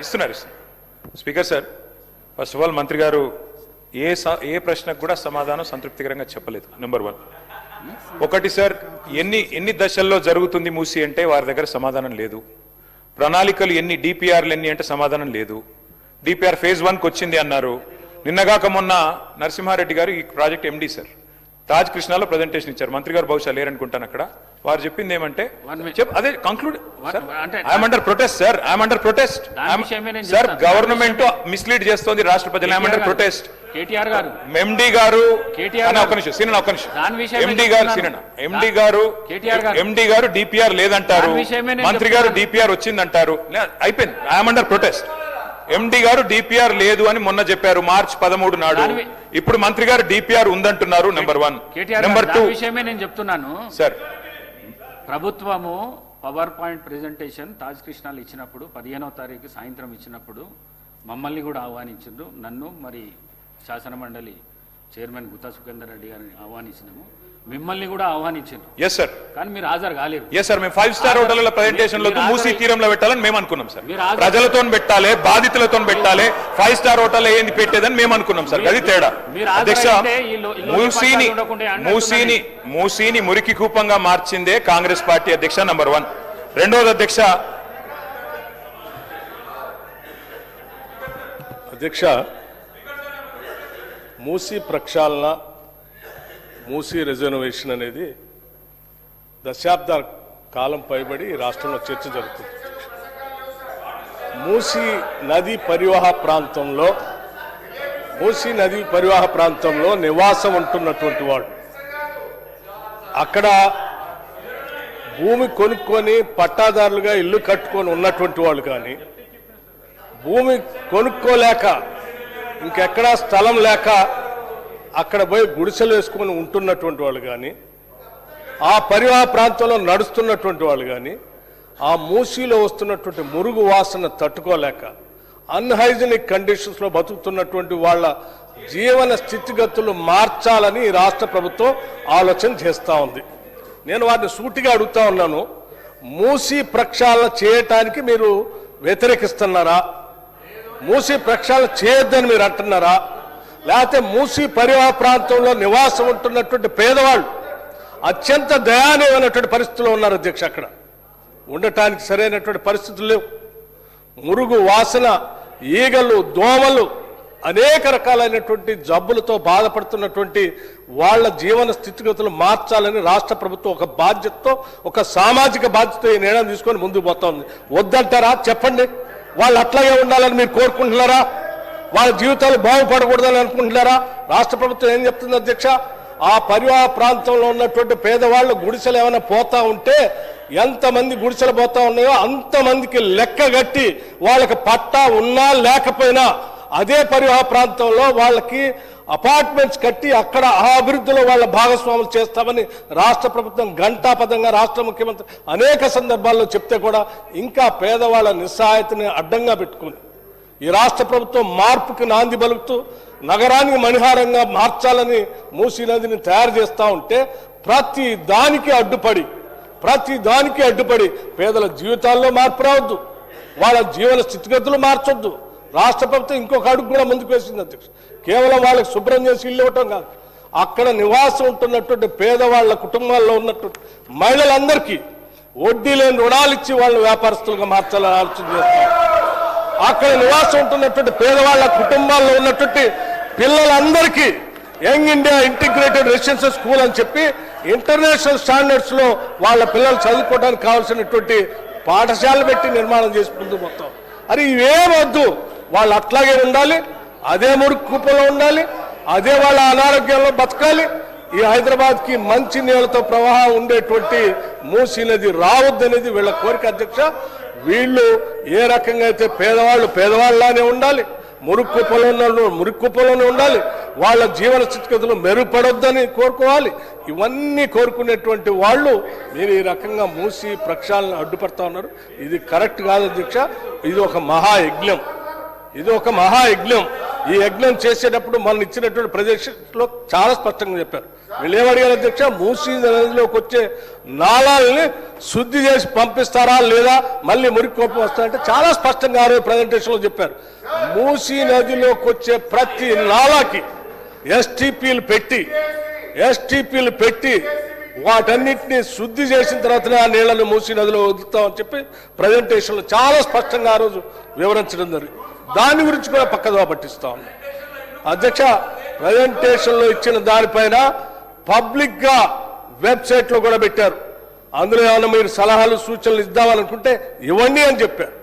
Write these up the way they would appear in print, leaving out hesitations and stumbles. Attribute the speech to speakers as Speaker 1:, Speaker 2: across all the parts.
Speaker 1: ఇస్తున్నారు. Speaker sir, first of all మంత్రి గారు ఏ ప్రశ్నకు కూడా సమాధానం సంతృప్తికరంగా చెప్పలేదు. నెంబర్ 1. ఒకటి సార్, ఎన్ని దశల్లో జరుగుతుంది మూసి అంటే వారి దగ్గర సమాధానం లేదు. ప్రణాళికలు ఎన్ని, డిపిఆర్లు ఎన్ని అంటే సమాధానం లేదు. డిపిఆర్ ఫేజ్ 1కి వచ్చింది అన్నారు. నిన్నగాక మొన్న నరసింహారెడ్డి గారు ఈ ప్రాజెక్ట్ ఎండి సార్ తాజ్ కృష్ణాలో ప్రజెంటేషన్ ఇచ్చారు. మంత్రి గారు బహుశా లేరనుకుంటాను అక్కడ. వారు చెప్పింది ఏమంటే అదే conclude, I'm under protest sir, I'm under protest sir, government mislead చేస్తోంది రాష్ట్ర ప్రజలు, ఐఎమ్ అండర్ ప్రొటెస్ట్. ఎండి గారు ఎండి గారు డిపిఆర్ లేదంటారు, మంత్రి గారు డిపిఆర్ వచ్చిందంటారు, అయిపోయింది, ఐఎమ్ అండర్ ప్రొటెస్ట్. ఎండి గారు డిపిఆర్ లేదు అని మొన్న చెప్పారు మార్చి 13 నాడు. ఇప్పుడు మంత్రి గారు డిపిఆర్ ఉందంటున్నారు. నెంబర్ 1. నెంబర్ 2
Speaker 2: విషయమే నేను చెప్తున్నాను
Speaker 1: సార్,
Speaker 2: ప్రభుత్వము పవర్ పాయింట్ ప్రెజెంటేషన్ తాజ్ కృష్ణాలు ఇచ్చినప్పుడు 15వ తారీఖు సాయంత్రం ఇచ్చినప్పుడు మమ్మల్ని కూడా ఆహ్వానించారు. నన్ను మరి శాసన మండలి చైర్మన్ గుత్తా సుఖేందర్ రెడ్డి గారిని ఆహ్వానించినాము, మిమ్మల్ని కూడా ఆహ్వానించారు.
Speaker 1: ఎస్ సార్,
Speaker 2: కానీ మీరు హాజరు కాలేరు.
Speaker 1: ఎస్ సార్, మేము 5 స్టార్ హోటళ్ల ప్రెజెంటేషన్ లో మూసీ తీరంలో పెట్టాలని మేము అనుకున్నాం సార్. ప్రజలతో పెట్టాలి, బాధితులతో పెట్టాలి, 5 స్టార్ హోటల్ ఏంది పెట్టేదని మేము అనుకున్నాం సార్. అది తేడా. అధ్యక్ష, మూసీని మురికి కూపంగా మార్చిందే కాంగ్రెస్ పార్టీ అధ్యక్ష. నంబర్ 1. రెండోది
Speaker 3: అధ్యక్ష, మూసీ ప్రక్షాళన, మూసీ రిజర్వేషన్ అనేది దశాబ్ద కాలం పైబడి రాష్ట్రంలో చర్చ జరుగుతుంది. మూసీ నదీ పరివాహ ప్రాంతంలో నివాసం ఉంటున్నటువంటి వాడు, అక్కడ భూమి కొనుక్కొని పట్టాదారులుగా ఇల్లు కట్టుకొని ఉన్నటువంటి వాళ్ళు కానీ, భూమి కొనుక్కోలేక ఇంకెక్కడా స్థలం లేక అక్కడ పోయి గుడిసెలు వేసుకొని ఉంటున్నటువంటి వాళ్ళు కానీ, ఆ పరివాహ ప్రాంతంలో నడుస్తున్నటువంటి వాళ్ళు కానీ, ఆ మూసీలో వస్తున్నటువంటి మురుగు వాసన తట్టుకోలేక అన్హైజీనిక్ కండిషన్స్లో బతుకుతున్నటువంటి వాళ్ళ జీవన స్థితిగతులు మార్చాలని రాష్ట్ర ప్రభుత్వం ఆలోచన చేస్తూ ఉంది. నేను వారిని సూటిగా అడుగుతా ఉన్నాను, మూసీ ప్రక్షాళన చేయటానికి మీరు వ్యతిరేకిస్తున్నారా? మూసీ ప్రక్షాళన చేయొద్దని మీరు అంటున్నారా? లేకపోతే మూసీ పరివాహ ప్రాంతంలో నివాసం ఉంటున్నటువంటి పేదవాళ్ళు అత్యంత దయానీయమైనటువంటి పరిస్థితుల్లో ఉన్నారు అధ్యక్ష. అక్కడ ఉండటానికి సరైనటువంటి పరిస్థితులు లేవు. మురుగు వాసన, ఈగలు, దోమలు, అనేక రకాలైనటువంటి జబ్బులతో బాధపడుతున్నటువంటి వాళ్ళ జీవన స్థితిగతులు మార్చాలని రాష్ట్ర ప్రభుత్వం ఒక బాధ్యతతో, ఒక సామాజిక బాధ్యత ఈ నిర్ణయం తీసుకొని ముందుకు పోతా ఉంది. వద్దంటారా? చెప్పండి. వాళ్ళు అట్లాగే ఉండాలని మీరు కోరుకుంటున్నారా? వాళ్ళ జీవితాలు బాగుపడకూడదని అనుకుంటున్నారా? రాష్ట్ర ప్రభుత్వం ఏం చెప్తుంది అధ్యక్ష? ఆ పరివాహ ప్రాంతంలో ఉన్నటువంటి పేదవాళ్ళు గుడిసెలు ఏమైనా పోతా ఉంటే, ఎంతమంది గుడిసెలు పోతా ఉన్నాయో అంతమందికి లెక్క కట్టి వాళ్ళకి పట్టా ఉన్నా లేకపోయినా అదే పరివాహ ప్రాంతంలో వాళ్ళకి అపార్ట్మెంట్స్ కట్టి అక్కడ ఆ అభివృద్ధిలో వాళ్ళ భాగస్వాములు చేస్తామని రాష్ట్ర ప్రభుత్వం ఘంటాపథంగా రాష్ట్ర ముఖ్యమంత్రి అనేక సందర్భాల్లో చెప్తే కూడా ఇంకా పేదవాళ్ళ నిస్సహాయతని అడ్డంగా పెట్టుకుని ఈ రాష్ట్ర ప్రభుత్వం మార్పుకి నాంది పలుకుతూ నగరానికి మణిహారంగా మార్చాలని మూసీ నదిని తయారు చేస్తూ ఉంటే ప్రతి దానికి అడ్డుపడి పేదల జీవితాల్లో మార్పు రావద్దు, వాళ్ళ జీవన స్థితిగతులు మార్చొద్దు. రాష్ట్ర ప్రభుత్వం ఇంకొక అడుగు కూడా ముందుకు వేసింది అధ్యక్ష. కేవలం వాళ్ళకి శుభ్రం చేసి ఇల్లు ఇవ్వటం కాదు, అక్కడ నివాసం ఉంటున్నటువంటి పేదవాళ్ళ కుటుంబాల్లో ఉన్నటువంటి మహిళలందరికీ వడ్డీ లేని రుణాలు ఇచ్చి వాళ్ళని వ్యాపారస్తులుగా మార్చాలని ఆలోచన చేస్తారు. అక్కడ నివాసం ఉంటున్నటువంటి పేదవాళ్ళ కుటుంబాల్లో ఉన్నటువంటి పిల్లలందరికీ young India integrated residential school అని చెప్పి ఇంటర్నేషనల్ స్టాండర్డ్స్ లో వాళ్ళ పిల్లలు చదువుకోవడానికి కావాల్సినటువంటి పాఠశాలలు పెట్టి నిర్మాణం చేసి ముందు మొత్తం. అది ఇవేమొద్దు, వాళ్ళు అట్లాగే ఉండాలి, అదే మురికి కూపంలో ఉండాలి, అదే వాళ్ళ అనారోగ్యంలో బతకాలి. ఈ హైదరాబాద్కి మంచి నీళ్లతో ప్రవాహం ఉండేటువంటి మూసీ నది రావద్దనేది వీళ్ళ కోరిక అధ్యక్ష. వీళ్ళు ఏ రకంగా అయితే పేదవాళ్ళలానే ఉండాలి, మురికి కుప్పంలోనే ఉండాలి, వాళ్ళ జీవన స్థితిగతులు మెరుగుపడొద్దని కోరుకోవాలి. ఇవన్నీ కోరుకునేటువంటి వాళ్ళు మీరు ఈ రకంగా మూసీ ప్రక్షాళన అడ్డుపడతా ఉన్నారు. ఇది కరెక్ట్ కాదు అధ్యక్ష. ఇది ఒక మహాయజ్ఞం. ఈ యజ్ఞం చేసేటప్పుడు మనం ఇచ్చినటువంటి ప్రదేశంలో చాలా స్పష్టంగా చెప్పారు, వీళ్ళు ఏమడిగారు అధ్యక్ష, మూసీ నదిలోకి వచ్చే నాళాలని శుద్ధి చేసి పంపిస్తారా లేదా, మళ్ళీ మురికి కోపం వస్తారంటే చాలా స్పష్టంగా ఆ రోజు ప్రజెంటేషన్లో చెప్పారు. మూసీ నదిలోకి వచ్చే ప్రతి నాళాకి ఎస్టీపీలు పెట్టి వాటన్నిటిని శుద్ధి చేసిన తర్వాతనే ఆ నీళ్లను మూసీ నదిలో వదులుతామని చెప్పి ప్రజెంటేషన్లో చాలా స్పష్టంగా ఆ రోజు వివరించడం జరిగింది. దాని గురించి కూడా పక్కదోవ పట్టిస్తాం. అధ్యక్ష, ప్రజెంటేషన్లో ఇచ్చిన దానిపైన పబ్లిక్ గా వెబ్సైట్ లో కూడా పెట్టారు. అందులో ఏమైనా మీరు సలహాలు సూచనలు ఇద్దామనుకుంటే ఇవ్వండి అని చెప్పారు.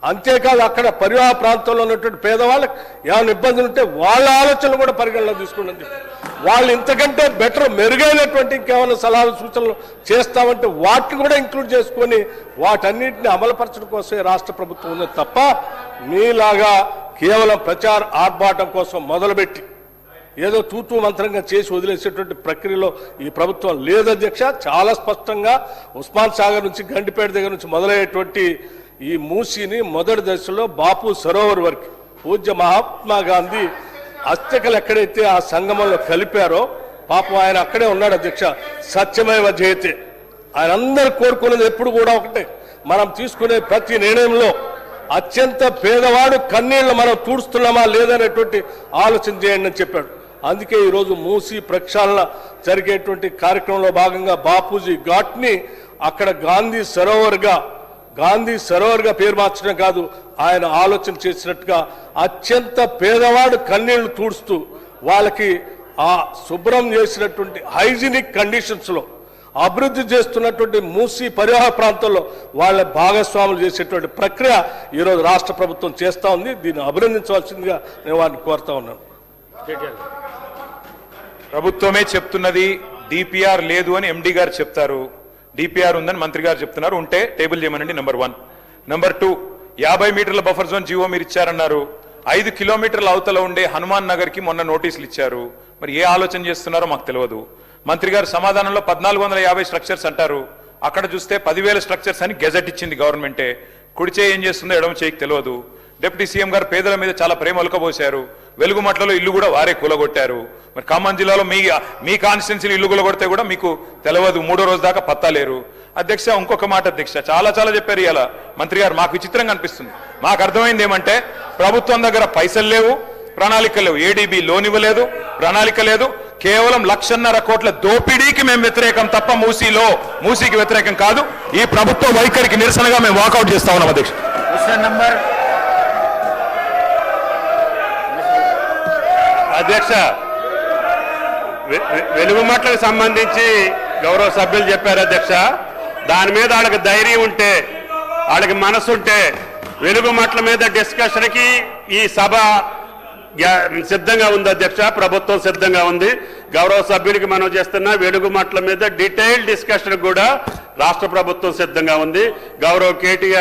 Speaker 3: అంతేకాదు అక్కడ పరివాహ ప్రాంతంలో ఉన్నటువంటి పేదవాళ్ళకి ఏమైనా ఇబ్బందులు ఉంటే వాళ్ళ ఆలోచనలు కూడా పరిగణలో తీసుకోండి. వాళ్ళు ఇంతకంటే బెటర్ మెరుగైనటువంటి ఇంకేమైనా సలహాలు సూచనలు చేస్తామంటే వాటిని కూడా ఇంక్లూడ్ చేసుకొని వాటన్నిటిని అమలుపరచడం కోసమే రాష్ట్ర ప్రభుత్వం ఉంది తప్ప మీలాగా కేవలం ప్రచార ఆర్భాటం కోసం మొదలుపెట్టి ఏదో తూతూ మంత్రంగా చేసి వదిలేసేటువంటి ప్రక్రియలో ఈ ప్రభుత్వం లేదు అధ్యక్ష. చాలా స్పష్టంగా ఉస్మాన్ సాగర్ నుంచి గండిపేట దగ్గర నుంచి మొదలయ్యేటువంటి ఈ మూసీని మొదటి దశలో బాపు సరోవర్ వరకు పూజ్య మహాత్మా గాంధీ అస్థికలు ఎక్కడైతే ఆ సంగమంలో కలిపారో, పాపం ఆయన అక్కడే ఉన్నాడు అధ్యక్ష. సత్యమేవ జయతే. ఆయన అందరూ కోరుకునేది ఎప్పుడు కూడా ఒకటే, మనం తీసుకునే ప్రతి నిర్ణయంలో అత్యంత పేదవాడు కన్నీళ్లు మనం తూడుస్తున్నామా లేదనేటువంటి ఆలోచన చేయండి అని చెప్పాడు. అందుకే ఈరోజు మూసీ ప్రక్షాళన జరిగేటువంటి కార్యక్రమంలో భాగంగా బాపూజీ ఘాట్ ని అక్కడ గాంధీ సరోవర్ గా పేరు మార్చడం కాదు, ఆయన ఆలోచన చేసినట్టుగా అత్యంత పేదవాడు కన్నీళ్లు తూడుస్తూ వాళ్ళకి ఆ శుభ్రం చేసినటువంటి హైజీనిక్ కండిషన్స్ లో అభివృద్ధి చేస్తున్నటువంటి మూసీ పరివాహ ప్రాంతంలో వాళ్ళ భాగస్వాములు చేసేటువంటి ప్రక్రియ ఈరోజు రాష్ట్ర ప్రభుత్వం చేస్తా ఉంది. దీన్ని అభినందించవలసిందిగా నేను వారిని కోరుతా ఉన్నాను.
Speaker 1: ప్రభుత్వమే చెప్తున్నది డిపిఆర్ లేదు అని ఎండి గారు చెప్తారు, డిపిఆర్ ఉందని మంత్రి గారు చెప్తున్నారు. ఉంటే టేబుల్ చేయమనండి. నెంబర్ 1. నెంబర్ 2, 50 మీటర్ల బఫర్ జోన్ జీవో మీరు ఇచ్చారన్నారు. 5 కిలోమీటర్ల అవతల ఉండే హనుమాన్ నగర్ కి మొన్న నోటీసులు ఇచ్చారు. మరి ఏ ఆలోచన చేస్తున్నారో మాకు తెలియదు. మంత్రి గారు సమాధానంలో 1450 స్ట్రక్చర్స్ అంటారు. అక్కడ చూస్తే 10,000 స్ట్రక్చర్స్ అని గెజెట్ ఇచ్చింది గవర్నమెంటే. కుడి చేయి ఏం చేస్తుందో ఎడమ చేయికి తెలియదు. డిప్యూటీ సీఎం గారు పేదల మీద చాలా ప్రేమ ఒలకబోశారు. వెలుగుమట్లలో ఇల్లు కూడా వారే కూలగొట్టారు. మరి ఖమ్మం జిల్లాలో మీ కాన్స్టిట్యున్సీలు ఇల్లు కూలగొడితే కూడా మీకు తెలియదు. 3వ రోజు దాకా పత్తాలేరు. అధ్యక్ష, ఇంకొక మాట అధ్యక్ష, చాలా చెప్పారు ఇలా మంత్రి గారు. మాకు విచిత్రంగా అనిపిస్తుంది. మాకు అర్థమైంది ఏమంటే ప్రభుత్వం దగ్గర పైసలు లేవు, ప్రణాళిక లేవు. ఏడీబీ లోన్ ఇవ్వలేదు, ప్రణాళిక లేదు. కేవలం 1,50,000 కోట్ల దోపిడీకి మేము వ్యతిరేకం తప్ప మూసీకి వ్యతిరేకం కాదు. ఈ ప్రభుత్వ వైఖరికి నిరసనగా మేము వాకౌట్ చేస్తా ఉన్నాం అధ్యక్ష.
Speaker 4: అధ్యక్ష, వెలుగుమట్లకు సంబంధించి గౌరవ సభ్యులు చెప్పారు అధ్యక్ష. దాని మీద వాళ్ళకి ధైర్యం ఉంటే, వాళ్ళకి మనసు ఉంటే వెలుగుమట్ల మీద డిస్కషన్కి ఈ సభ సిద్ధంగా ఉంది అధ్యక్ష. ప్రభుత్వం సిద్ధంగా ఉంది. గౌరవ సభ్యులకి మనం చేస్తున్న వెలుగుమట్ల మీద డీటెయిల్ డిస్కషన్ కూడా రాష్ట్ర ప్రభుత్వం సిద్ధంగా ఉంది. గౌరవ కేటీఆర్